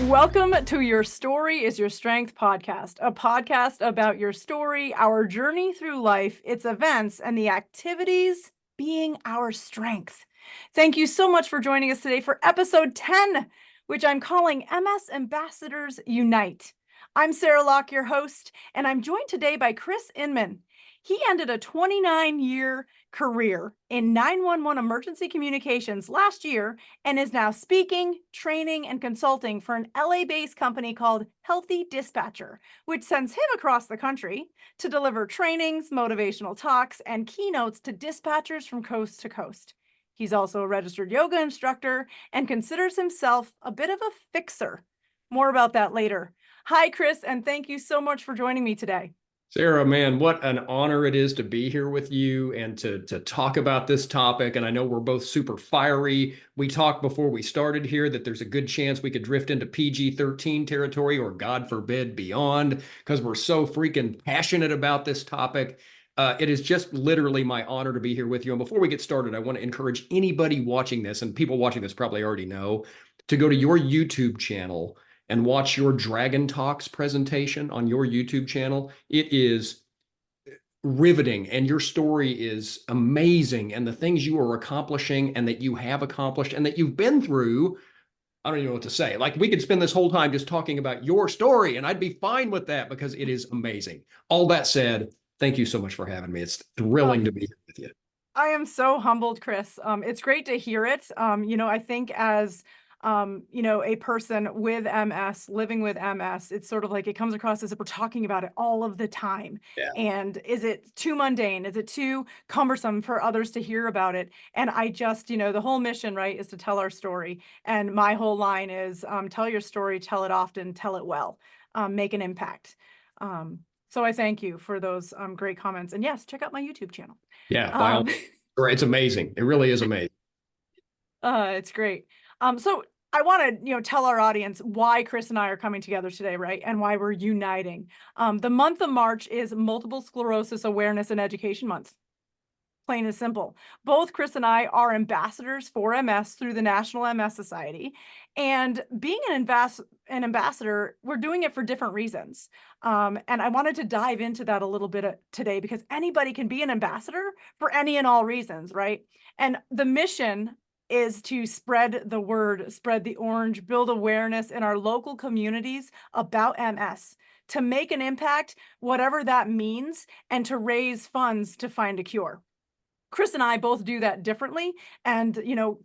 Welcome to Your Story is Your Strength podcast, a podcast about your story, our journey through life, its events, and the activities being our strength. Thank you so much for joining us today for episode 10, which I'm calling MS Ambassadors Unite. I'm Sarah Locke, your host, and I'm joined today by Kris Inman. He ended a 29-year career in 911 emergency communications last year and is now speaking, training, and consulting for an LA-based company called Healthy Dispatcher, which sends him across the country to deliver trainings, motivational talks, and keynotes to dispatchers from coast to coast. He's also a registered yoga instructor and considers himself a bit of a fixer. More about that later. Hi, Kris, and thank you so much for joining me today. Sarah, man, what an honor it is to be here with you and to talk about this topic. And I know we're both super fiery. We talked before we started here that there's a good chance we could drift into PG-13 territory or, God forbid, beyond, because we're so freaking passionate about this topic. It is just literally my honor to be here with you. And before we get started, I want to encourage anybody watching this, and people watching this probably already know, to go to your YouTube channel and watch your DragonTalks presentation on your YouTube channel. It is riveting, and your story is amazing, and the things you are accomplishing and that you have accomplished and that you've been through, I don't even know what to say. Like, we could spend this whole time just talking about your story, and I'd be fine with that because it is amazing. All that said, thank you so much for having me. It's thrilling to be here with you. I am so humbled, Kris. It's great to hear it. I think as a person with MS, living with MS, it's sort of like it comes across as if we're talking about it all of the time. Yeah. And is it too mundane? Is it too cumbersome for others to hear about it? And I just, the whole mission, right, is to tell our story. And my whole line is tell your story, tell it often, tell it well, make an impact. So I thank you for those great comments. And yes, check out my YouTube channel. Yeah, by all means. It's amazing. It really is amazing. It's great. So I want to, tell our audience why Kris and I are coming together today, right? And why we're uniting. The month of March is Multiple Sclerosis Awareness and Education Month. Plain and simple. Both Kris and I are ambassadors for MS through the National MS Society. And being an ambassador, we're doing it for different reasons. And I wanted to dive into that a little bit today because anybody can be an ambassador for any and all reasons, right? And the mission is to spread the word, spread the orange, build awareness in our local communities about MS, to make an impact, whatever that means, and to raise funds to find a cure. Kris and I both do that differently. And,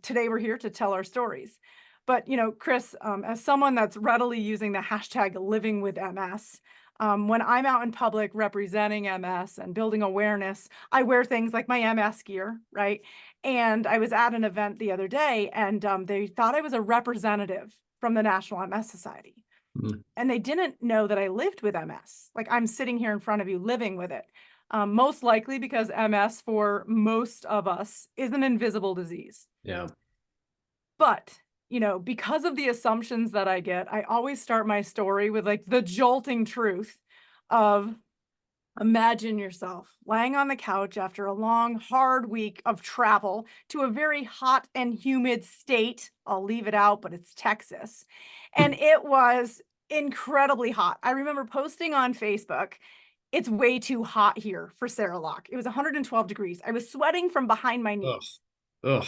today we're here to tell our stories. But, Kris, as someone that's readily using the hashtag living with MS, when I'm out in public representing MS and building awareness, I wear things like my MS gear, right? And I was at an event the other day and they thought I was a representative from the National MS Society. Mm. And they didn't know that I lived with MS. Like, I'm sitting here in front of you living with it. Most likely because MS for most of us is an invisible disease. Yeah. But, because of the assumptions that I get, I always start my story with like the jolting truth of imagine yourself lying on the couch after a long, hard week of travel to a very hot and humid state. I'll leave it out, but it's Texas. And it was incredibly hot. I remember posting on Facebook, it's way too hot here for Sarah Locke. It was 112 degrees. I was sweating from behind my knees. Ugh.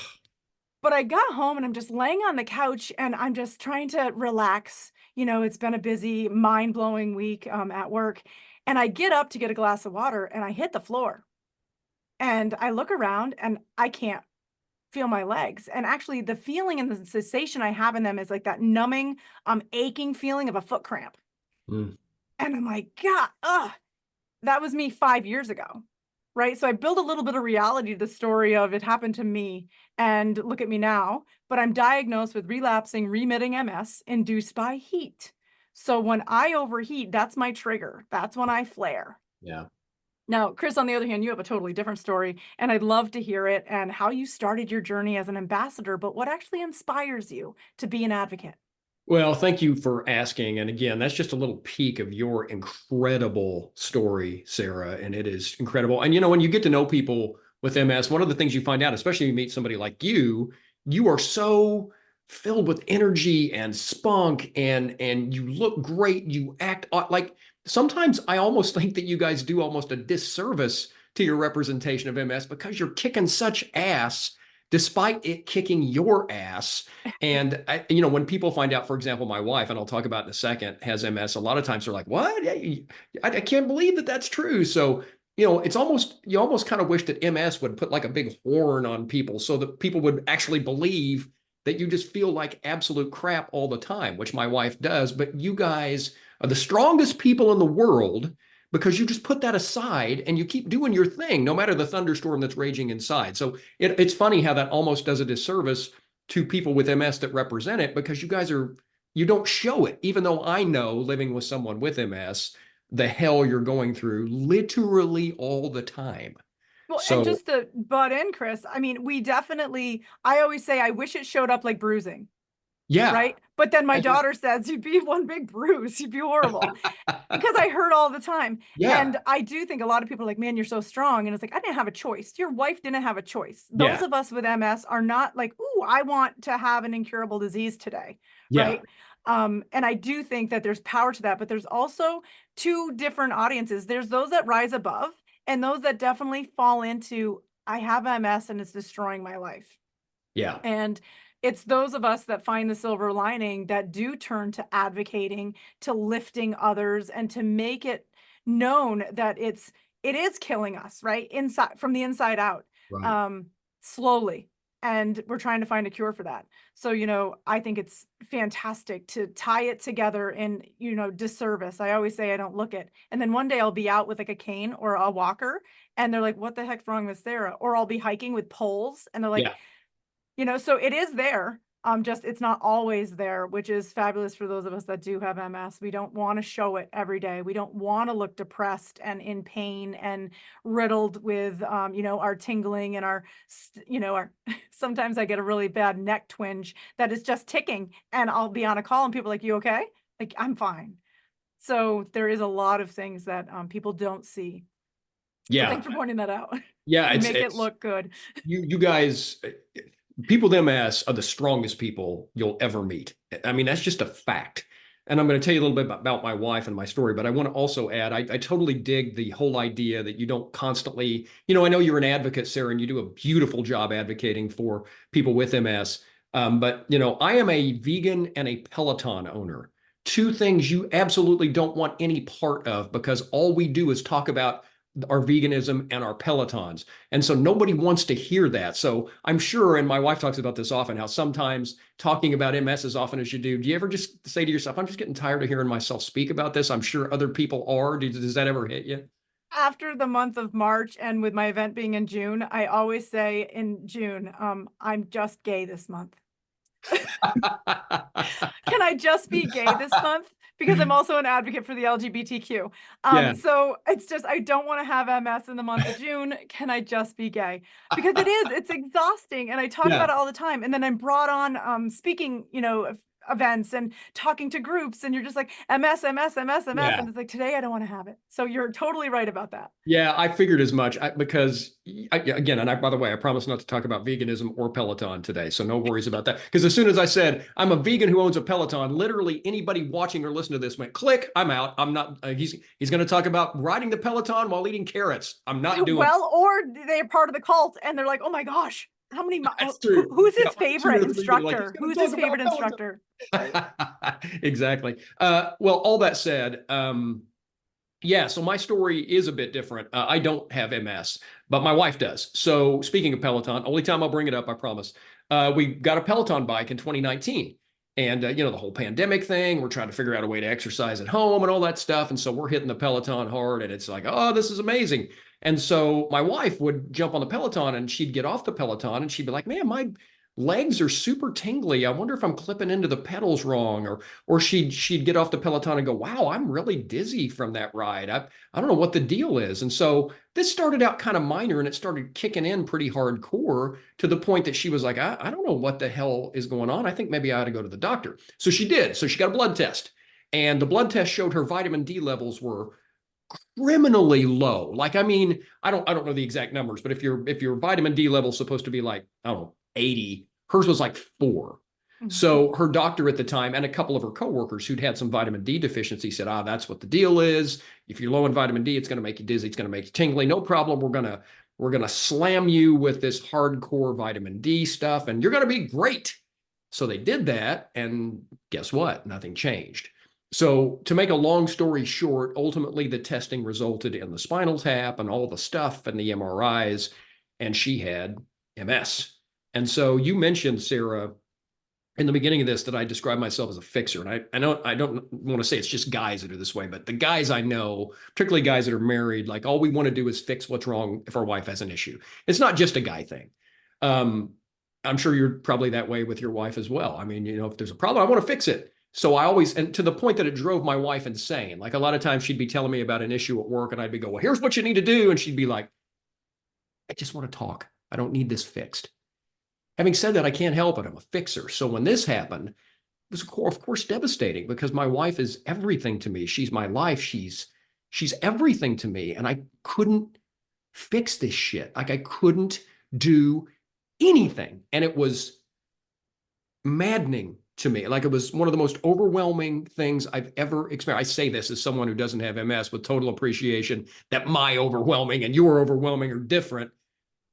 But I got home and I'm just laying on the couch and I'm just trying to relax. It's been a busy, mind-blowing week at work. And I get up to get a glass of water and I hit the floor. And I look around and I can't feel my legs. And actually the feeling and the sensation I have in them is like that numbing, aching feeling of a foot cramp. Mm. And I'm like, God, that was me 5 years ago, right? So I build a little bit of reality to the story of it happened to me and look at me now, but I'm diagnosed with relapsing, remitting MS induced by heat. So when I overheat, that's my trigger. That's when I flare. Yeah. Now, Kris, on the other hand, you have a totally different story, and I'd love to hear it and how you started your journey as an ambassador, but what actually inspires you to be an advocate? Well, thank you for asking. And again, that's just a little peek of your incredible story, Sarah. And it is incredible. And, when you get to know people with MS, one of the things you find out, especially when you meet somebody like you are so filled with energy and spunk, and you look great. You act like, sometimes I almost think that you guys do almost a disservice to your representation of MS because you're kicking such ass despite it kicking your ass. And when people find out, for example, my wife, and I'll talk about in a second, has MS, a lot of times they're like, what? I can't believe that that's true. So, it's almost, you almost kind of wish that MS would put like a big horn on people so that people would actually believe that you just feel like absolute crap all the time, which my wife does. But you guys are the strongest people in the world because you just put that aside and you keep doing your thing, no matter the thunderstorm that's raging inside. So it's funny how that almost does a disservice to people with MS that represent it, because you don't show it, even though I know, living with someone with MS, the hell you're going through literally all the time. Well, and So just to butt in, Kris, I mean, I always say, I wish it showed up like bruising, yeah, right? But then my daughter says, you'd be one big bruise, you'd be horrible. Because I hurt all the time. yeah, And I do think a lot of people are like, man, you're so strong. And it's like, I didn't have a choice. Your wife didn't have a choice. Those yeah, of us with MS are not like, ooh, I want to have an incurable disease today, yeah, right? And I do think that there's power to that, but there's also two different audiences. There's those that rise above and those that definitely fall into, I have MS and it's destroying my life. yeah, And it's those of us that find the silver lining that do turn to advocating, to lifting others, and to make it known that it is killing us, right? Inside, from the inside out, right. um, slowly. And we're trying to find a cure for that. So, I think it's fantastic to tie it together in, disservice. I always say I don't look it. And then one day I'll be out with like a cane or a walker and they're like, what the heck's wrong with Sarah? Or I'll be hiking with poles and they're like, Yeah. so it is there. Just it's not always there, which is fabulous for those of us that do have MS. We don't want to show it every day. We don't want to look depressed and in pain and riddled with, our tingling and our, sometimes I get a really bad neck twinge that is just ticking and I'll be on a call and people are like, you okay? Like, I'm fine. So there is a lot of things that people don't see. So Yeah. thanks for pointing that out. Yeah. You make it It's look good. you guys, people with MS are the strongest people you'll ever meet. I mean, that's just a fact. And I'm going to tell you a little bit about my wife and my story, but I want to also add, I totally dig the whole idea that you don't constantly, I know you're an advocate, Sarah, and you do a beautiful job advocating for people with MS. But, I am a vegan and a Peloton owner. Two things you absolutely don't want any part of, because all we do is talk about our veganism and our Pelotons. And so nobody wants to hear that. So I'm sure, and my wife talks about this often, how sometimes talking about MS as often as you do you ever just say to yourself, I'm just getting tired of hearing myself speak about this? I'm sure other people are. Does that ever hit you? After the month of March and with my event being in June, I always say in June, I'm just gay this month. Can I just be gay this month? Because I'm also an advocate for the LGBTQ. Yeah. So it's just, I don't want to have MS in the month of June. Can I just be gay? Because it's exhausting. And I talk Yeah. about it all the time. And then I'm brought on speaking, events and talking to groups. And you're just like, MS, MS, MS, MS. Yeah. And it's like, today I don't want to have it. So you're totally right about that. Yeah, I figured as much because again, and by the way, I promise not to talk about veganism or Peloton today, so no worries about that. Because as soon as I said I'm a vegan who owns a Peloton, literally anybody watching or listening to this went click. I'm out. I'm not. He's going to talk about riding the Peloton while eating carrots. I'm not doing. Well, or they're part of the cult and they're like, oh my gosh, how many, That's true. who's Yeah, his like two favorite or three, like he's instructor? going to Who's talk his about favorite Peloton. instructor? Right. Exactly. Well, all that said, yeah, so my story is a bit different. I don't have MS, but my wife does. So speaking of Peloton, only time I'll bring it up, I promise. We got a Peloton bike in 2019. And, the whole pandemic thing, we're trying to figure out a way to exercise at home and all that stuff. And so we're hitting the Peloton hard and it's like, oh, this is amazing. And so my wife would jump on the Peloton and she'd get off the Peloton and she'd be like, man, my legs are super tingly. I wonder if I'm clipping into the pedals wrong. Or she'd get off the Peloton and go, wow, I'm really dizzy from that ride. I don't know what the deal is. And so this started out kind of minor and it started kicking in pretty hardcore to the point that she was like, I don't know what the hell is going on. I think maybe I ought to go to the doctor. So she did. So she got a blood test. And the blood test showed her vitamin D levels were criminally low. Like, I mean, I don't know the exact numbers, but if your vitamin D level is supposed to be like, I don't know, 80, hers was like 4. Mhm. So her doctor at the time and a couple of her coworkers who'd had some vitamin D deficiency said, that's what the deal is. If you're low in vitamin D, it's going to make you dizzy. It's going to make you tingly. No problem. We're going to slam you with this hardcore vitamin D stuff and you're going to be great. So they did that. And guess what? Nothing changed. So to make a long story short, ultimately the testing resulted in the spinal tap and all the stuff and the MRIs, and she had MS. And so you mentioned, Sarah, in the beginning of this that I describe myself as a fixer. And I don't want to say it's just guys that are this way, but the guys I know, particularly guys that are married, like all we want to do is fix what's wrong if our wife has an issue. It's not just a guy thing. Um, I'm sure you're probably that way with your wife as well. I mean, if there's a problem, I want to fix it. So I always, and to the point that it drove my wife insane. Like a lot of times she'd be telling me about an issue at work and I'd be go, well, here's what you need to do. And she'd be like, I just want to talk. I don't need this fixed. Having said that, I can't help it. I'm a fixer. So when this happened, it was of course devastating because my wife is everything to me. She's my life. She's everything to me. And I couldn't fix this shit. Like I couldn't do anything. And it was maddening to me. Like it was one of the most overwhelming things I've ever experienced. I say this as someone who doesn't have MS with total appreciation that my overwhelming and your overwhelming are different.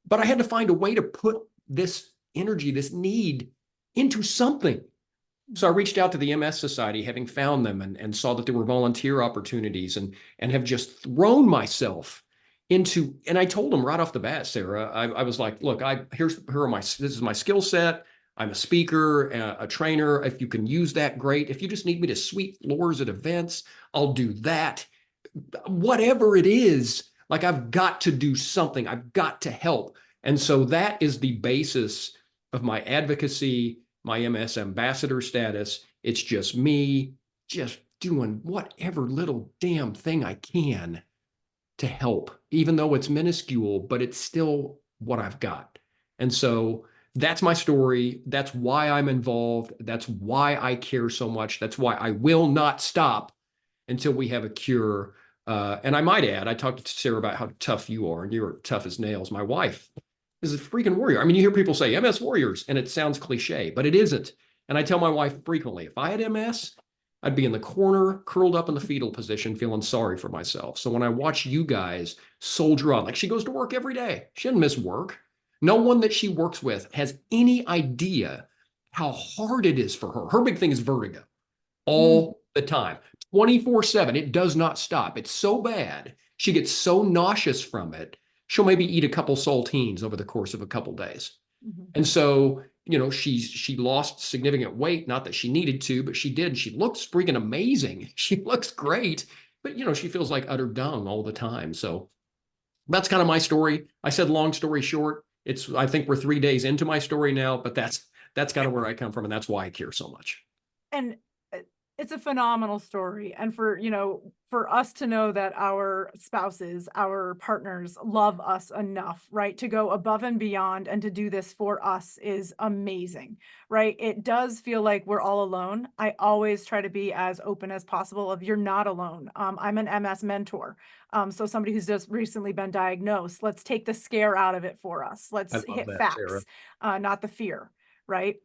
But I had to find a way to put this energy, this need into something. So I reached out to the MS Society, having found them and saw that there were volunteer opportunities and have just thrown myself into, and I told them right off the bat, Sarah, I was like, look, this is my skill set. I'm a speaker, a trainer. If you can use that, great. If you just need me to sweep floors at events, I'll do that. Whatever it is, like I've got to do something. I've got to help. And so that is the basis of my advocacy, my MS ambassador status. It's just me just doing whatever little damn thing I can to help, even though it's minuscule, but it's still what I've got. And so that's my story. That's why I'm involved. That's why I care so much. That's why I will not stop until we have a cure. And I might add, I talked to Sarah about how tough you are, and you're tough as nails. My wife is a freaking warrior. I mean, you hear people say MS warriors, and it sounds cliche, but it isn't. And I tell my wife frequently, if I had MS, I'd be in the corner, curled up in the fetal position, feeling sorry for myself. So when I watch you guys soldier on, like she goes to work every day, she doesn't miss work. No one that she works with has any idea how hard it is for her. Her big thing is vertigo Mm. all the time, 24/7. It does not stop. It's so bad. She gets so nauseous from it. She'll maybe eat a couple saltines over the course of a couple days. Mhm. And so, she lost significant weight, not that she needed to, but she did. She looks freaking amazing. She looks great, but she feels like utter dung all the time. So that's kind of my story. I said long story short. I think we're 3 days into my story now, but that's kind of where I come from, and that's why I care so much. And it's a phenomenal story. And for us to know that our spouses, our partners love us enough, right, to go above and beyond and to do this for us is amazing, right? It does feel like we're all alone. I always try to be as open as possible of you're not alone. I'm an MS mentor. So somebody who's just recently been diagnosed, let's take the scare out of it for us. I Let's love hit that, Sarah. facts, not the fear, right?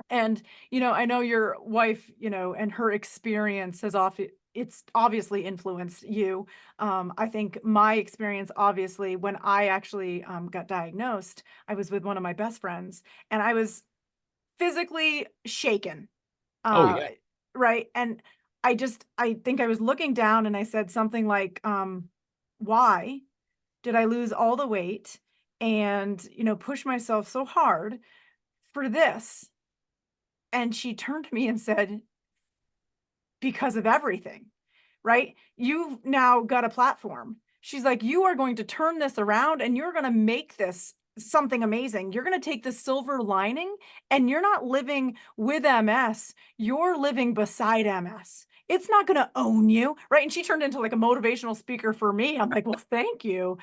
And, I know your wife, and her experience it's obviously influenced you. I think my experience, obviously, when I actually got diagnosed, I was with one of my best friends and I was physically shaken. Oh Uh, yeah. right. And I think I was looking down and I said something like, why did I lose all the weight and, push myself so hard for this? And she turned to me and said, "Because of everything, right? You've now got a platform." She's like, "You are going to turn this around and you're going to make this something amazing. You're going to take the silver lining and you're not living with MS, you're living beside MS. It's not going to own you." Right? And she turned into like a motivational speaker for me. I'm like, "Well, thank you."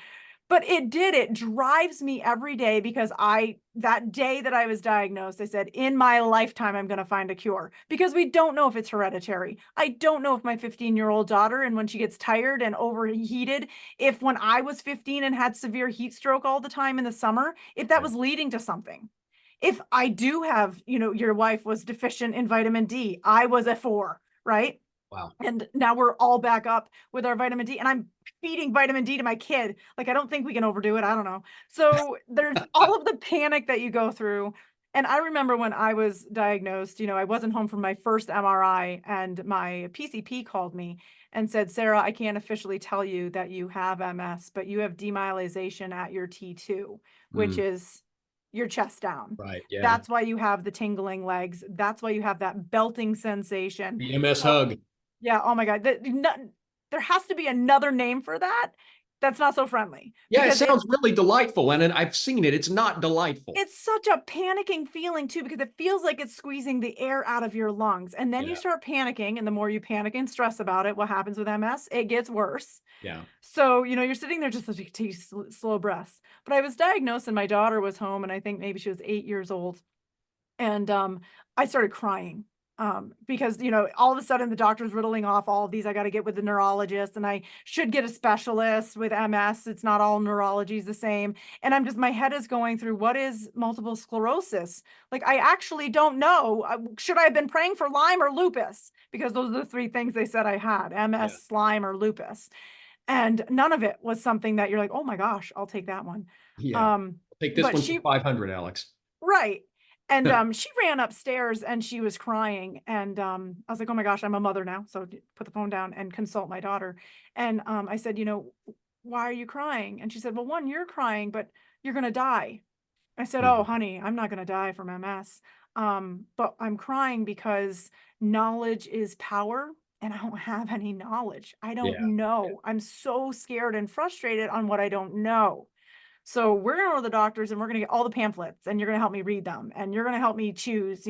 But it drives me every day because that day that I was diagnosed, I said, "In my lifetime, I'm gonna find a cure," because we don't know if it's hereditary. I don't know if my 15-year-old daughter, and when she gets tired and overheated, if when I was 15 and had severe heat stroke all the time in the summer, if that Right. was leading to something. If I do have, your wife was deficient in vitamin D, I was a 4, right? Wow. And now we're all back up with our vitamin D, and I'm feeding vitamin D to my kid. Like, I don't think we can overdo it. I don't know. So there's all of the panic that you go through. And I remember when I was diagnosed, I wasn't home from my first MRI, and my PCP called me and said, Sarah, I can't officially tell you that you have MS, but you have demyelization at your T2, which Mm, is your chest down. right. Yeah. That's why you have the tingling legs. That's why you have that belting sensation. The MS hug. Yeah, oh my God. There has to be another name for that that's not so friendly, Yeah, it because sounds really delightful. And I've seen it. It's not delightful. it's such a panicking feeling too, because it feels like it's squeezing the air out of your lungs. And then you Yeah. start panicking, and the more you panic and stress about it, what happens with MS? It gets worse. Yeah. So, you're sitting there just like take slow breaths. But I was diagnosed, and my daughter was home, and I think maybe she was 8 years old. And I started crying, because all of a sudden the doctor's riddling off all of these. I got to get with the neurologist, and I should get a specialist with MS. It's not all neurology is the same. And my head is going through, what is multiple sclerosis? Like, I actually don't know. Should I have been praying for Lyme or lupus? Because those are the three things they said I had: Yeah. MS, Lyme, or lupus. And none of it was something that you're like, oh my gosh, I'll take that one. Yeah. Um, Take this but one for she 500, Alex. Right. And, she ran upstairs, and she was crying, and, I was like, "Oh my gosh, I'm a mother now, so put the phone down and consult my daughter." And, I said, "Why are you crying?" And she said, "Well, one, you're crying, but you're gonna die." I said, "Oh, Mhm. honey, I'm not gonna die from MS. But I'm crying because knowledge is power, and I don't have any knowledge. I don't Yeah. Yeah. know. I'm so scared and frustrated on what I don't know." So we're going to go to the doctors, and we're going to get all the pamphlets, and you're going to help me read them, and you're going to help me choose,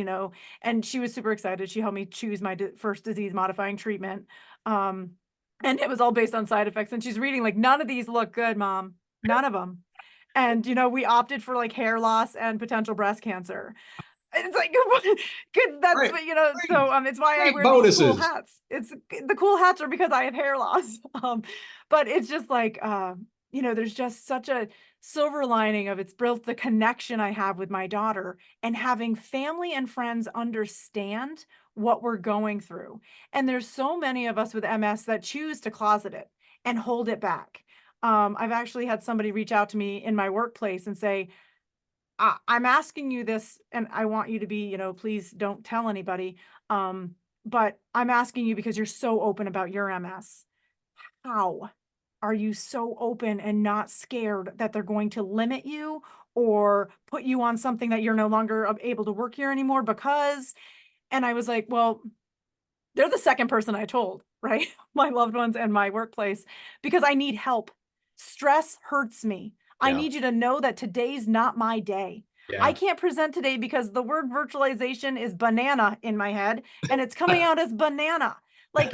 and she was super excited. She helped me choose my first disease modifying treatment. Um, and it was all based on side effects. And she's reading like, none of these look good, mom. None of them. And, we opted for like hair loss and potential breast cancer. And it's like, good. That's Great. what, Great. so, it's why I Great wear these cool bonuses. hats. It's the cool hats are because I have hair loss. But it's just like, there's just such a silver lining of it's built the connection I have with my daughter, and having family and friends understand what we're going through. And there's so many of us with MS that choose to closet it and hold it back. I've actually had somebody reach out to me in my workplace and say, I'm asking you this, and I want you to be, please don't tell anybody. But I'm asking you because you're so open about your MS. How are you so open and not scared that they're going to limit you or put you on something that you're no longer able to work here anymore because? And I was like, well, they're the second person I told, right? My loved ones and my workplace, because I need help. Stress hurts me. I Yeah. need you to know that today's not my day. I Yeah. can't present today because the word virtualization is banana in my head, and it's coming out as banana. Like,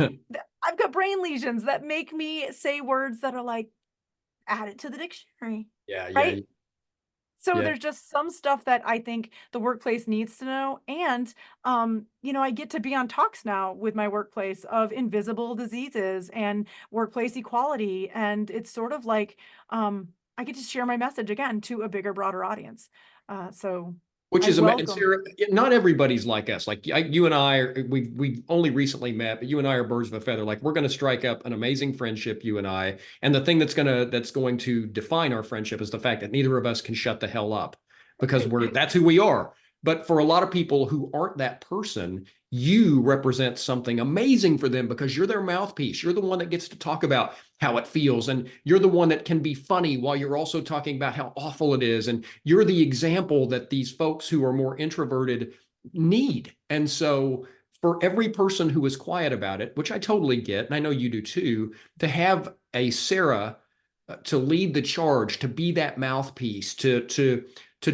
I've got brain lesions that make me say words that are like, add it to the dictionary, Yeah. Yeah. right? So Yeah. there's just some stuff that I think the workplace needs to know. And, I get to be on talks now with my workplace of invisible diseases and workplace equality. And it's sort of like, I get to share my message again to a bigger, broader audience. So Which I is amazing. welcome. Sarah, not everybody's like us. Like you and I, we've only recently met, but you and I are birds of a feather. Like we're going to strike up an amazing friendship, you and I. And the thing that's going to define our friendship is the fact that neither of us can shut the hell up because Right. that's who we are. But for a lot of people who aren't that person, you represent something amazing for them because you're their mouthpiece. You're the one that gets to talk about how it feels, and you're the one that can be funny while you're also talking about how awful it is. And you're the example that these folks who are more introverted need. And so for every person who is quiet about it, which I totally get, and I know you do too, to have a Sarah to lead the charge, to be that mouthpiece, to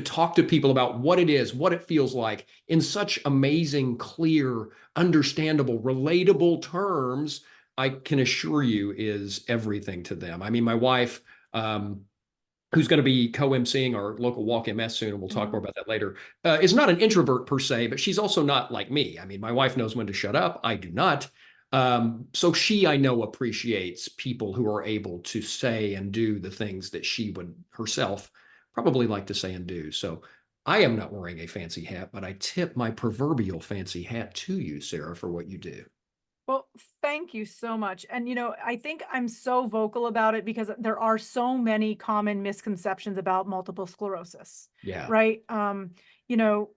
talk to people about what it is, what it feels like in such amazing, clear, understandable, relatable terms, I can assure you is everything to them. I mean, my wife, who's going to be co-emceeing our local Walk MS soon, and we'll talk more Mhm. about that later, is not an introvert per se, but she's also not like me. I mean, my wife knows when to shut up. I do not. So she, I know, appreciates people who are able to say and do the things that she would herself probably like to say and do. So I am not wearing a fancy hat, but I tip my proverbial fancy hat to you, Sarah, for what you do. Well, thank you so much. And, I think I'm so vocal about it because there are so many common misconceptions about multiple sclerosis, Yeah. right? You know,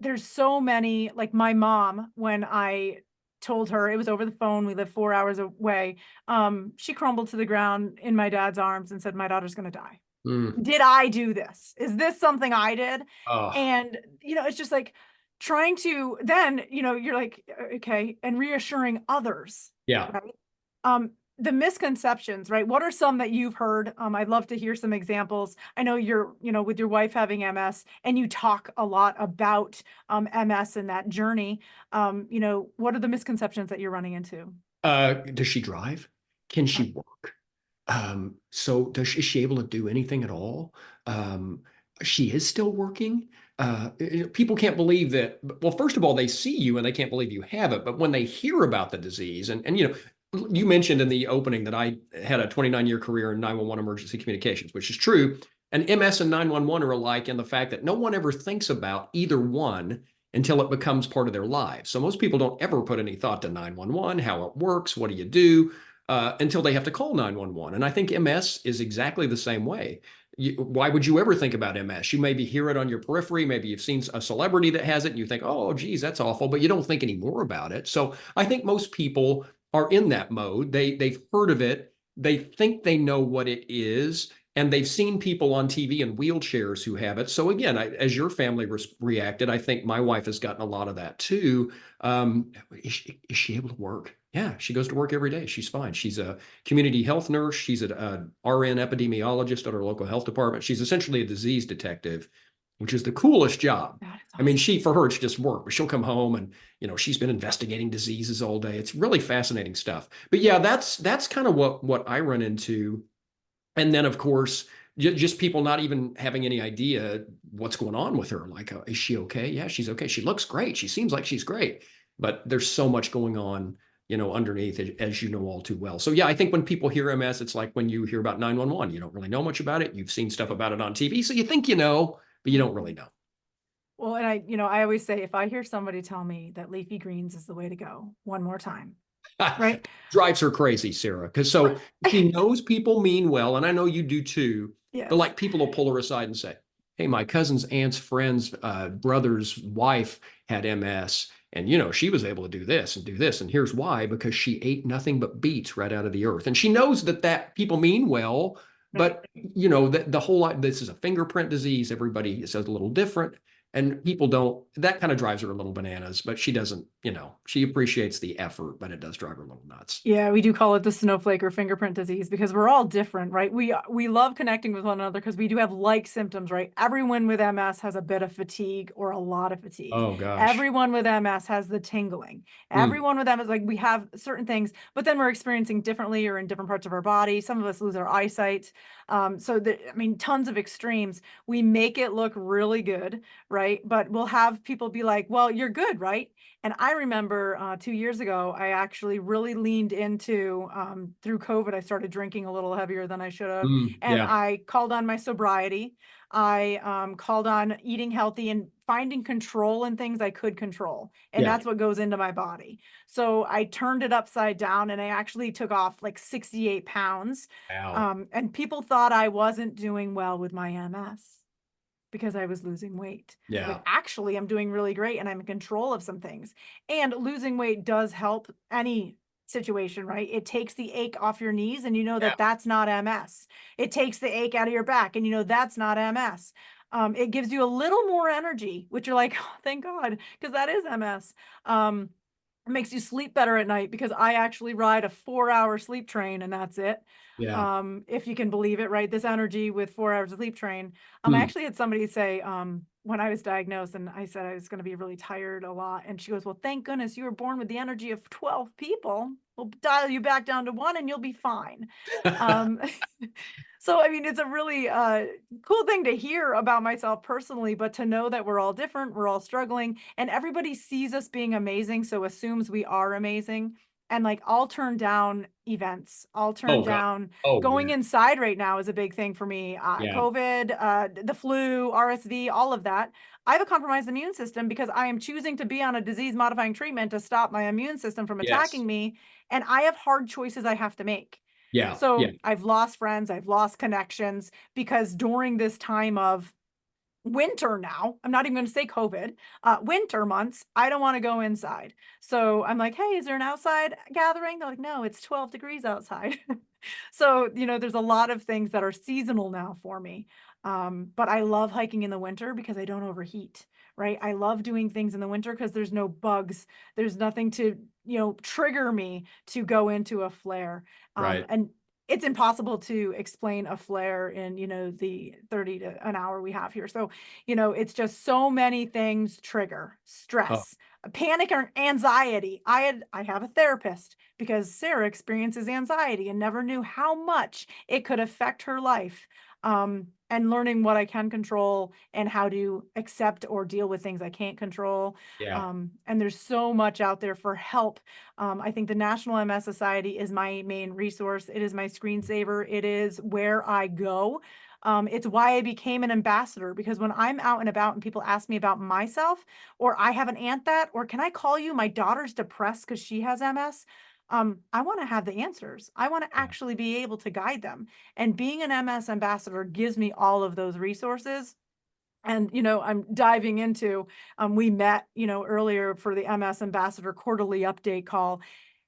there's so many, like my mom, when I told her it was over the phone, we live 4 hours away, she crumbled to the ground in my dad's arms and said, "My daughter's going to die. Mm. Did I do this? Is this something I did?" Oh, And, it's just like trying to then, you're like, Okay," and reassuring others, yeah. right? The misconceptions, right? What are some that you've heard? I'd love to hear some examples. I know you're, with your wife having MS and you talk a lot about MS and that journey. What are the misconceptions that you're running into? Does she drive? Can she work? So is she able to do anything at all? Um, she is still working. People can't believe that. Well, first of all, they see you and they can't believe you have it. But when they hear about the disease, and you mentioned in the opening that I had a 29-year career in 911 emergency communications, which is true. And MS and 911 are alike in the fact that no one ever thinks about either one until it becomes part of their lives. So most people don't ever put any thought to 911, how it works, what do you do? Until they have to call 911. And I think MS is exactly the same way. Why would you ever think about MS? You maybe hear it on your periphery. Maybe you've seen a celebrity that has it and you think, oh, geez, that's awful, but you don't think any more about it. So I think most people are in that mode. They've heard of it. They think they know what it is. And they've seen people on TV in wheelchairs who have it. So again, as your family reacted, I think my wife has gotten a lot of that too. Is she able to work? Yeah, she goes to work every day. She's fine. She's a community health nurse. She's an RN epidemiologist at our local health department. She's essentially a disease detective, which is the coolest job. That is I mean, awesome. for her, it's just work, but she'll come home and, she's been investigating diseases all day. It's really fascinating stuff. But yeah, that's kind of what I run into. And then, of course, just people not even having any idea what's going on with her. Like, is she okay? Yeah, she's okay. She looks great. She seems like she's great. But there's so much going on, underneath, as you know all too well. So yeah, I think when people hear MS, it's like when you hear about 911. You don't really know much about it. You've seen stuff about it on TV, so you think you know, but you don't really Mhm. know. Well, and I always say if I hear somebody tell me that leafy greens is the way to go one more time, right? Drives her crazy, Sarah. Because so she knows people mean well, and I know you do too. But Yes. like people will pull her aside and say, "Hey, my cousin's aunt's friend's brother's wife had MS, and she was able to do this and do this, and here's why: because she ate nothing but beets right out of the earth." And she knows that people mean well, Right. but the whole lot. This is a fingerprint disease. Everybody says a little different. And people don't, that kind of drives her a little bananas, but she doesn't, she appreciates the effort, but it does drive her a little nuts. Yeah, we do call it the snowflake or fingerprint disease because we're all different, right? We love connecting with one another because we do have like symptoms, right? Everyone with MS has a bit of fatigue or a lot of fatigue. Oh gosh. Everyone with MS has the tingling. Mm, Everyone with MS, like we have certain things, but then we're experiencing differently or in different parts of our body. Some of us lose our eyesight. I mean, tons of extremes. We make it look really good, right? But we'll have people be like, "Well, you're good, right?" And I remember 2 years ago, I actually really leaned into through COVID. I started drinking a little heavier than I should have, and yeah, I called on my sobriety. I called on eating healthy and finding control in things I could control, and yeah. that's what goes into my body. So I turned it upside down, and I actually took off like 68 pounds. Wow. And people thought I wasn't doing well with my MS because I was losing weight. But Yeah, actually, I'm doing really great and I'm in control of some things. And losing weight does help any situation, right? It takes the ache off your knees and you know yeah, that that's not MS. It takes the ache out of your back and you know that's not MS. It gives you a little more energy, which you're like, oh, thank God, because that is MS. It makes you sleep better at night because I actually ride a 4-hour sleep train and that's it. yeah. If you can believe it, right? This energy with 4 hours of sleep train. I Hmm. actually had somebody say, when I was diagnosed and I said I was going to be really tired a lot. And she goes, "Well, thank goodness you were born with the energy of 12 people. We'll dial you back down to one and you'll be fine." Um, so, I mean, it's a really cool thing to hear about myself personally, but to know that we're all different, we're all struggling, and everybody sees us being amazing, so assumes we are amazing. And like, I'll turn down events. I'll turn Oh God. down Oh going yeah. inside right now is a big thing for me. Yeah. COVID, the flu, RSV, all of that. I have a compromised immune system because I am choosing to be on a disease modifying treatment to stop my immune system from Yes. attacking me. And I have hard choices I have to make. Yeah. Yeah. So I've lost friends, I've lost connections because during this time of winter now, I'm not even going to say COVID, winter months, I don't want to go inside. So I'm like, hey, is there an outside gathering? They're like, no, it's 12 degrees outside. So, there's a lot of things that are seasonal now for me. But I love hiking in the winter because I don't overheat, right? I love doing things in the winter because there's no bugs. There's nothing to, trigger me to go into a flare. Right. And it's impossible to explain a flare in, the 30 to an hour we have here. So, it's just so many things trigger Oh stress, panic or anxiety. I have a therapist because Sarah experiences anxiety and never knew how much it could affect her life. And learning what I can control and how to accept or deal with things I can't control. yeah. And there's so much out there for help. I think the National MS Society is my main resource. It is my screensaver. It is where I go. It's why I became an ambassador, because when I'm out and about and people ask me about myself, or I have an aunt that, or can I call you? My daughter's depressed because she has MS. I want to have the answers. I want to Yeah. actually be able to guide them. And being an MS ambassador gives me all of those resources. And, I'm diving into, we met, earlier for the MS ambassador quarterly update call,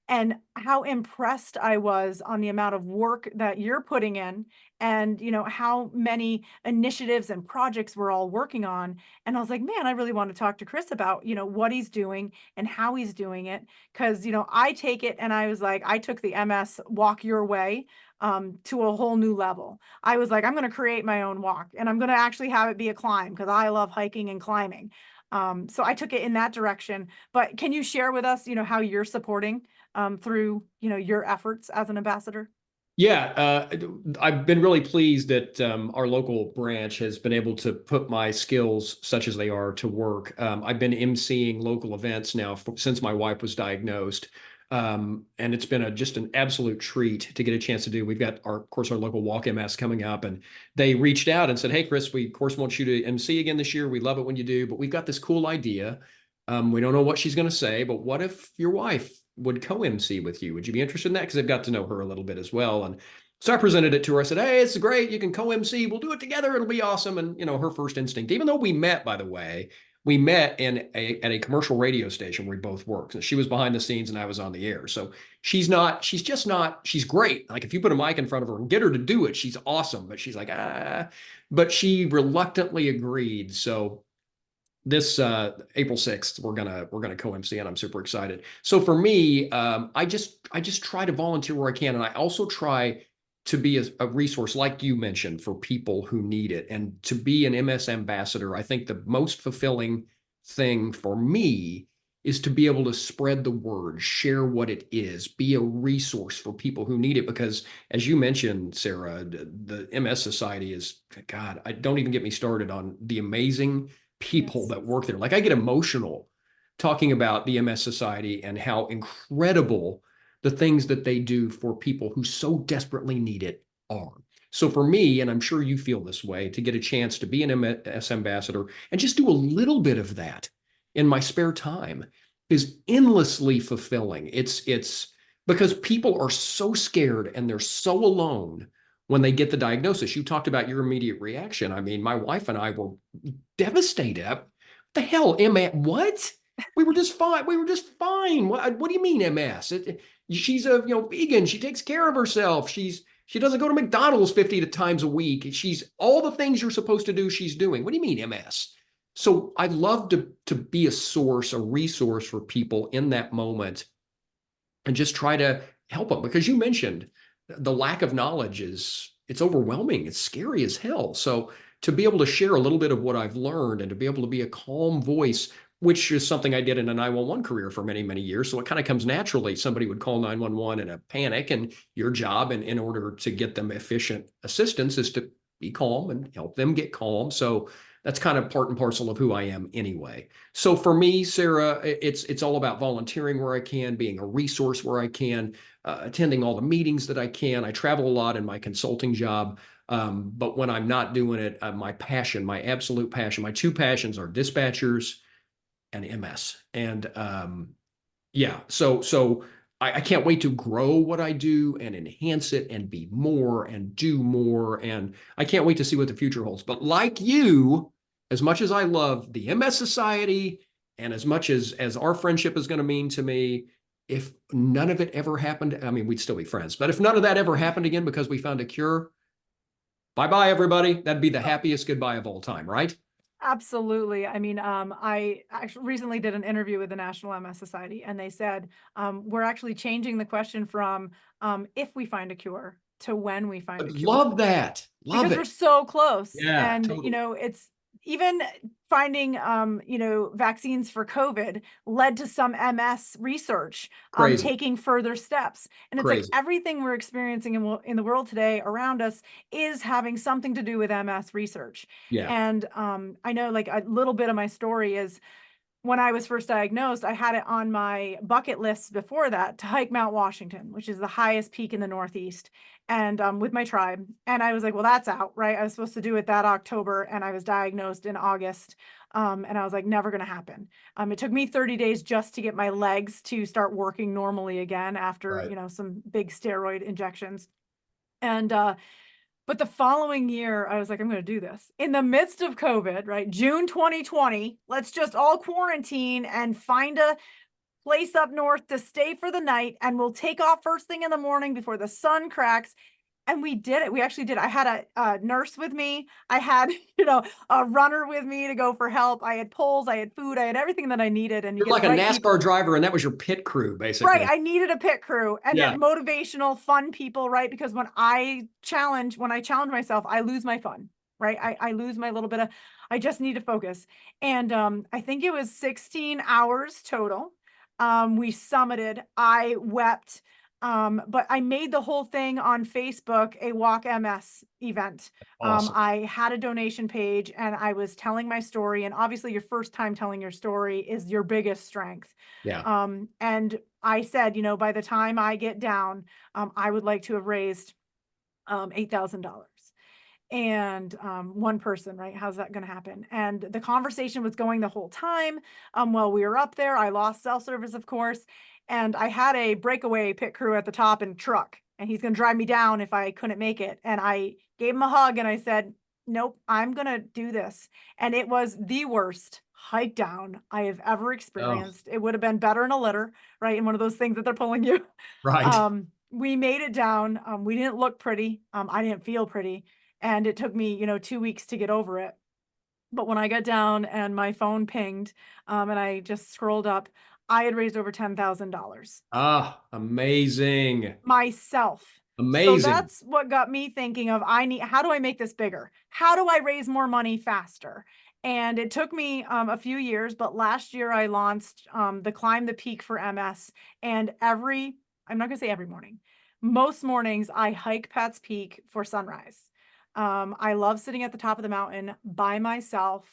and how impressed I was on the amount of work that you're putting in, and how many initiatives and projects we're all working on. And I was like, man, I really want to talk to Kris about what he's doing and how he's doing it, because I take it, and I was like, I took the MS walk your way to a whole new level. I was like, I'm going to create my own walk, and I'm going to actually have it be a climb because I love hiking and climbing. So I took it in that direction. But can you share with us how you're supporting through, your efforts as an ambassador? Yeah, I've been really pleased that our local branch has been able to put my skills, such as they are, to work. I've been emceeing local events now since my wife was diagnosed, and it's been just an absolute treat to get a chance to do. We've got of course, our local Walk MS coming up, and they reached out and said, "Hey, Kris, we of course want you to MC again this year. We love it when you do, but we've got this cool idea. We don't know what she's going to say, but what if your wife would co-MC with you? Would you be interested in that?" Because they've got to know her a little bit as well. And so I presented it to her. I said, "Hey, it's great. You can co-MC. We'll do it together. It'll be awesome." And her first instinct, even though we met, by the way, we met at a commercial radio station where we both worked. And she was behind the scenes and I was on the air. So she's just not, she's great. Like if you put a mic in front of her and get her to do it, she's awesome. But she's like, but she reluctantly agreed. So this April 6th, we're gonna co-MC, and I'm super excited. So for me, I just try to volunteer where I can, and I also try to be a resource, like you mentioned, for people who need it. And to be an MS ambassador, I think the most fulfilling thing for me is to be able to spread the word, share what it is, be a resource for people who need it. Because as you mentioned, Sarah, the MS Society is, God, I don't even get me started on the amazing people Yes. that work there. Like I get emotional talking about the MS Society and how incredible the things that they do for people who so desperately need it are. So for me, and I'm sure you feel this way, to get a chance to be an MS ambassador and just do a little bit of that in my spare time is endlessly fulfilling. It's because people are so scared and they're so alone when they get the diagnosis. You talked about your immediate reaction. I mean, my wife and I were devastated. What the hell, MS? What? We were just fine. We were just fine. What do you mean MS? She's a vegan. She takes care of herself. She doesn't go to McDonald's 50 times a week. She's all the things you're supposed to do, she's doing. What do you mean MS? So I'd love to be a source, a resource for people in that moment and just try to help them, because you mentioned the lack of knowledge it's overwhelming. It's scary as hell. So to be able to share a little bit of what I've learned and to be able to be a calm voice, which is something I did in a 911 career for many, many years. So it kind of comes naturally. Somebody would call 911 in a panic, and your job, and in order to get them efficient assistance, is to be calm and help them get calm. So That's kind of part and parcel of who I am anyway. So for me, Sarah, it's all about volunteering where I can, being a resource where I can, attending all the meetings that I can. I travel a lot in my consulting job. But when I'm not doing it, my passion, my absolute passion, my two passions are dispatchers and MS. And yeah, so I can't wait to grow what I do and enhance it and be more and do more. And I can't wait to see what the future holds. But like you, as much as I love the MS Society and as much as our friendship is going to mean to me, if none of it ever happened, I mean, we'd still be friends. But if none of that ever happened again because we found a cure, bye bye, everybody. That'd be the happiest goodbye of all time, right? Absolutely. I mean, I actually recently did an interview with the National MS Society, and they said, we're actually changing the question from if we find a cure to when we find a cure, Love that. Love because we're it. so close. Yeah, And, totally. it's even finding, vaccines for COVID led to some MS research, Crazy. taking further steps. And it's like Crazy. everything we're experiencing in the world today around us is having something to do with MS research. Yeah. And I know like a little bit of my story is when I was first diagnosed, I had it on my bucket list before that to hike Mount Washington, which is the highest peak in the Northeast, and with my tribe. And I was like, well, that's out, right? I was supposed to do it that October, and I was diagnosed in August. And I was like, never going to happen. It took me 30 days just to get my legs to start working normally again after, Right. some big steroid injections. And but the following year, I was like, I'm going to do this in the midst of COVID, right? June 2020, let's just all quarantine and find a place up north to stay for the night. And we'll take off first thing in the morning before the sun cracks. And we did it. We actually did. I had a nurse with me. I had, a runner with me to go for help. I had poles, I had food, I had everything that I needed. And you You're get like the a right NASCAR people. driver, and that was your pit crew, Right, basically. I needed a pit crew and Yeah. motivational, fun people, right? Because when I challenge myself, I lose my fun, right? I lose my little bit of, I just need to focus. And I think it was 16 hours total. We summited, I wept. But I made the whole thing on Facebook a Walk MS event. Awesome. I had a donation page and I was telling my story. And obviously, your first time telling your story is your biggest strength. Yeah. And I said, by the time I get down, I would like to have raised $8,000. And one person, right? How's that going to happen? And the conversation was going the whole time. While we were up there, I lost cell service, of course, and I had a breakaway pit crew at the top and truck, and he's going to drive me down if I couldn't make it. And I gave him a hug and I said, "Nope, I'm going to do this." And it was the worst hike down I have ever Oh, experienced. It would have been better in a litter, right? In one of those things that they're pulling you. right. We made it down. We didn't look pretty. I didn't feel pretty, and it took me, 2 weeks to get over it. But when I got down and my phone pinged, and I just scrolled up, I had raised over $10,000 Ah, amazing. myself. So Amazing. that's what got me thinking of, how do I make this bigger? How do I raise more money faster? And it took me a few years, but last year I launched the Climb the Peak for MS. And I'm not gonna say every morning, most mornings I hike Pat's Peak for sunrise. I love sitting at the top of the mountain by myself,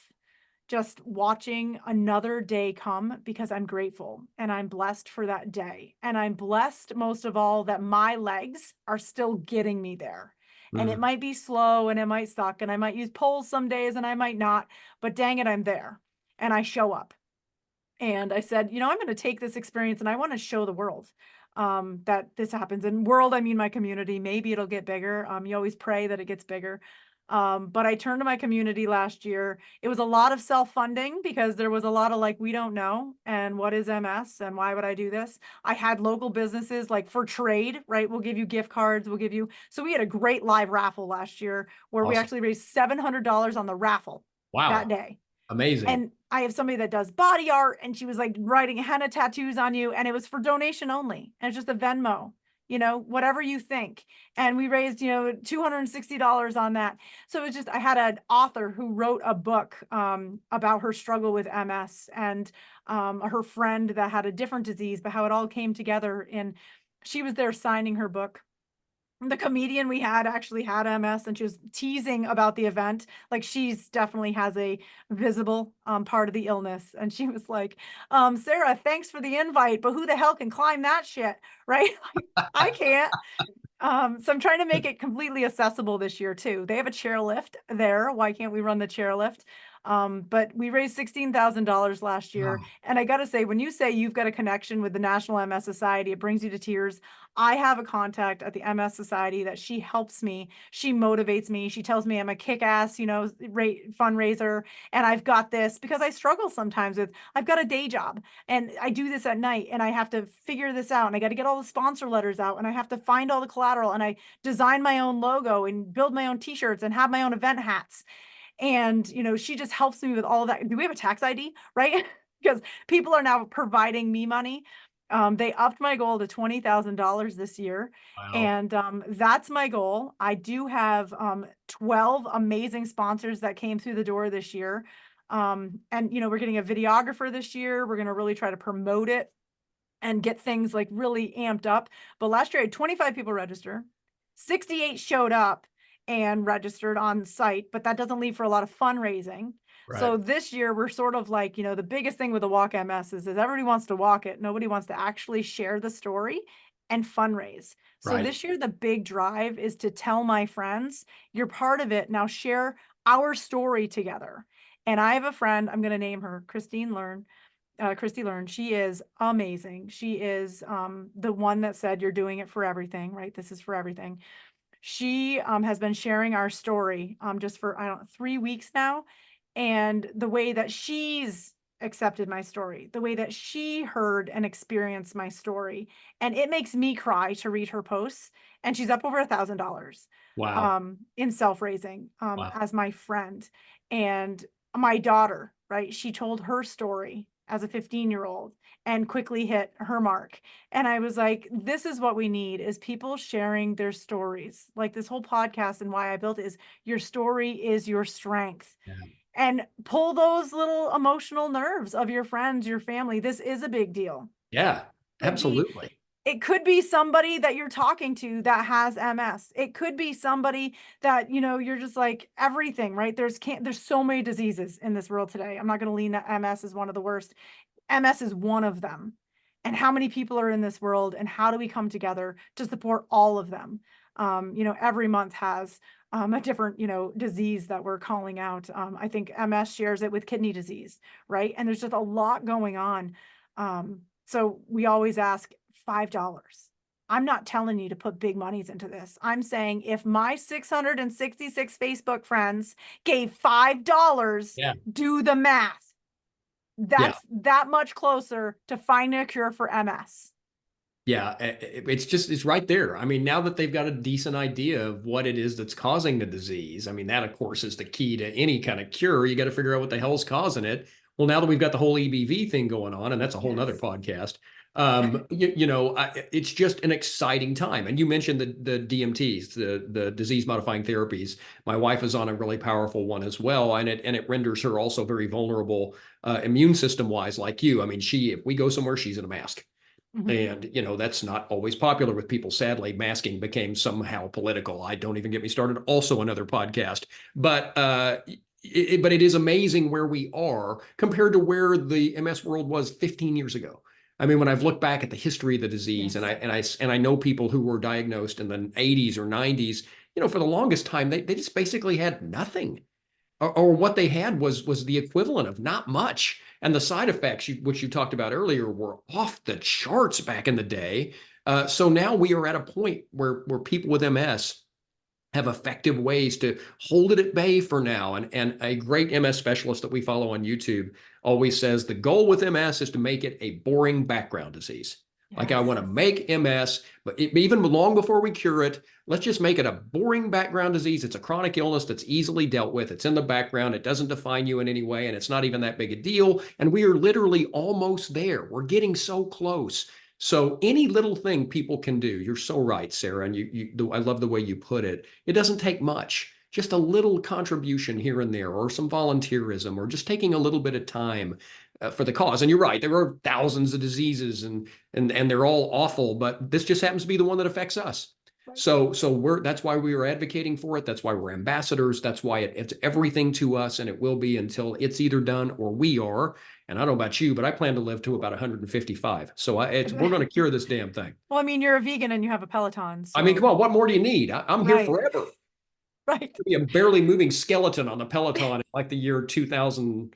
just watching another day come because I'm grateful and I'm blessed for that day. And I'm blessed most of all that my legs are still getting me there. And it Mm, might be slow and it might suck and I might use poles some days and I might not, but dang it, I'm there and I show up. And I said, I'm going to take this experience and I want to show the world that this happens. And world, I mean my community. Maybe it'll get bigger. You always pray that it gets bigger. But I turned to my community last year. It was a lot of self-funding because there was a lot of like, we don't know. And what is MS? And why would I do this? I had local businesses like for trade, right? We'll give you gift cards. So we had a great live raffle last year where we awesome. actually raised $700 on the raffle that Wow. day. Amazing. And I have somebody that does body art and she was like writing henna tattoos on you and it was for donation only. And it's just a Venmo, whatever you think. And we raised, $260 on that. So it was just, I had an author who wrote a book about her struggle with MS and her friend that had a different disease, but how it all came together. And she was there signing her book. The comedian we had actually had MS, and she was teasing about the event. Like, she's definitely has a visible part of the illness. And she was like, Sarah, thanks for the invite, but who the hell can climb that shit? Right? Like, I can't. So I'm trying to make it completely accessible this year too. They have a chairlift there. Why can't we run the chairlift? But we raised $16,000 last year. Oh, And I got to say, when you say you've got a connection with the National MS Society, it brings you to tears. I have a contact at the MS Society that she helps me. She motivates me. She tells me I'm a kick-ass, fundraiser, and I've got this, because I struggle sometimes with, I've got a day job and I do this at night and I have to figure this out and I got to get all the sponsor letters out and I have to find all the collateral and I design my own logo and build my own t-shirts and have my own event hats. And, she just helps me with all of that. Do we have a tax ID? Right? Because people are now providing me money. They upped my goal to $20,000 this year. wow. And that's my goal. I do have 12 amazing sponsors that came through the door this year. And, we're getting a videographer this year. We're going to really try to promote it and get things like really amped up. But last year I had 25 people register, 68 showed up and registered on site, but that doesn't leave for a lot of fundraising. Right. So this year we're sort of like, the biggest thing with the Walk MS is everybody wants to walk it. Nobody wants to actually share the story and fundraise. So Right. this year, the big drive is to tell my friends, you're part of it. Now share our story together. And I have a friend, I'm going to name her Christy Learn. She is amazing. She is the one that said, you're doing it for everything, right? This is for everything. She has been sharing our story just for, I don't know, 3 weeks now. And the way that she's accepted my story, the way that she heard and experienced my story. And it makes me cry to read her posts. And she's up over $1,000 Wow. in self-raising Wow. as my friend. And my daughter, right? She told her story as a 15-year-old and quickly hit her mark. And I was like, this is what we need, is people sharing their stories. Like this whole podcast, and why I built it is, your story is your strength. Yeah. And pull those little emotional nerves of your friends, your family. This is a big deal. Yeah, Could be absolutely. it could be somebody that you're talking to that has MS. It could be somebody that, you're just like everything, right? There's so many diseases in this world today. I'm not going to lean that MS is one of the worst. MS is one of them. And how many people are in this world, and how do we come together to support all of them? Every month has a different, disease that we're calling out. I think MS shares it with kidney disease, right? And there's just a lot going on. So we always ask $5. I'm not telling you to put big monies into this. I'm saying if my 666 Facebook friends gave $5, Yeah. do the math. Yeah. That's that much closer to finding a cure for MS. Yeah, it's right there. I mean, now that they've got a decent idea of what it is that's causing the disease, I mean, that of course is the key to any kind of cure. You got to figure out what the hell's causing it. Well, now that we've got the whole EBV thing going on, and that's a whole nother Yes. podcast. It's just an exciting time. And you mentioned the DMTs, the disease modifying therapies. My wife is on a really powerful one as well, and it renders her also very vulnerable immune system wise, like you. I mean, if we go somewhere, she's in a mask. Mhm. And, that's not always popular with people. Sadly, masking became somehow political. I don't even get me started. Also another podcast. But it is amazing where we are compared to where the MS world was 15 years ago. I mean, when I've looked back at the history of the disease, and Yes. I know people who were diagnosed in the 80s or 90s, for the longest time, they just basically had nothing, or what they had was the equivalent of not much. And the side effects, which you talked about earlier, were off the charts back in the day. So now we are at a point where people with MS have effective ways to hold it at bay for now. And a great MS specialist that we follow on YouTube always says the goal with MS is to make it a boring background disease. Like, I Yes. want to make MS, but even long before we cure it, let's just make it a boring background disease. It's a chronic illness that's easily dealt with. It's in the background. It doesn't define you in any way, and it's not even that big a deal. And we are literally almost there. We're getting so close. So any little thing people can do, you're so right, Sarah, and I love the way you put it. It doesn't take much, just a little contribution here and there, or some volunteerism, or just taking a little bit of time for the cause. And you're right, there are thousands of diseases, and they're all awful, but this just happens to be the one that affects us. Right. So that's why we are advocating for it. That's why we're ambassadors. That's why it's everything to us, and it will be until it's either done or we are. And I don't know about you, but I plan to live to about 155. So we're going to cure this damn thing. Well, I mean, you're a vegan and you have a Peloton, I mean, come so on, what more do you need? I'm here right, forever. right, Be a barely moving skeleton on the Peloton in like the year 2000,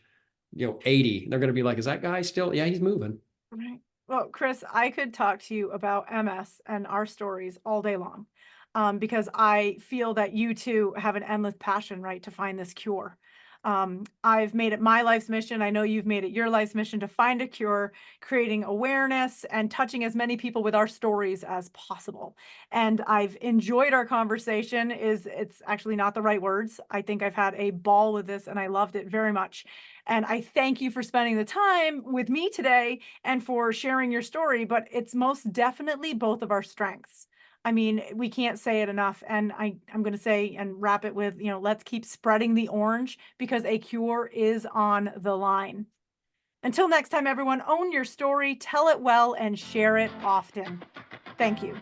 80. They're going to be like, is that guy still? Yeah, he's moving. right. Well, Kris, I could talk to you about MS and our stories all day long, because I feel that you too have an endless passion, right, to find this cure. I've made it my life's mission. I know you've made it your life's mission to find a cure, creating awareness and touching as many people with our stories as possible. And I've enjoyed our conversation. It's actually not the right words. I think I've had a ball with this and I loved it very much. And I thank you for spending the time with me today and for sharing your story, but it's most definitely both of our strengths. I mean, we can't say it enough. And I'm going to say and wrap it with, let's keep spreading the orange because a cure is on the line. Until next time, everyone, own your story, tell it well, and share it often. Thank you.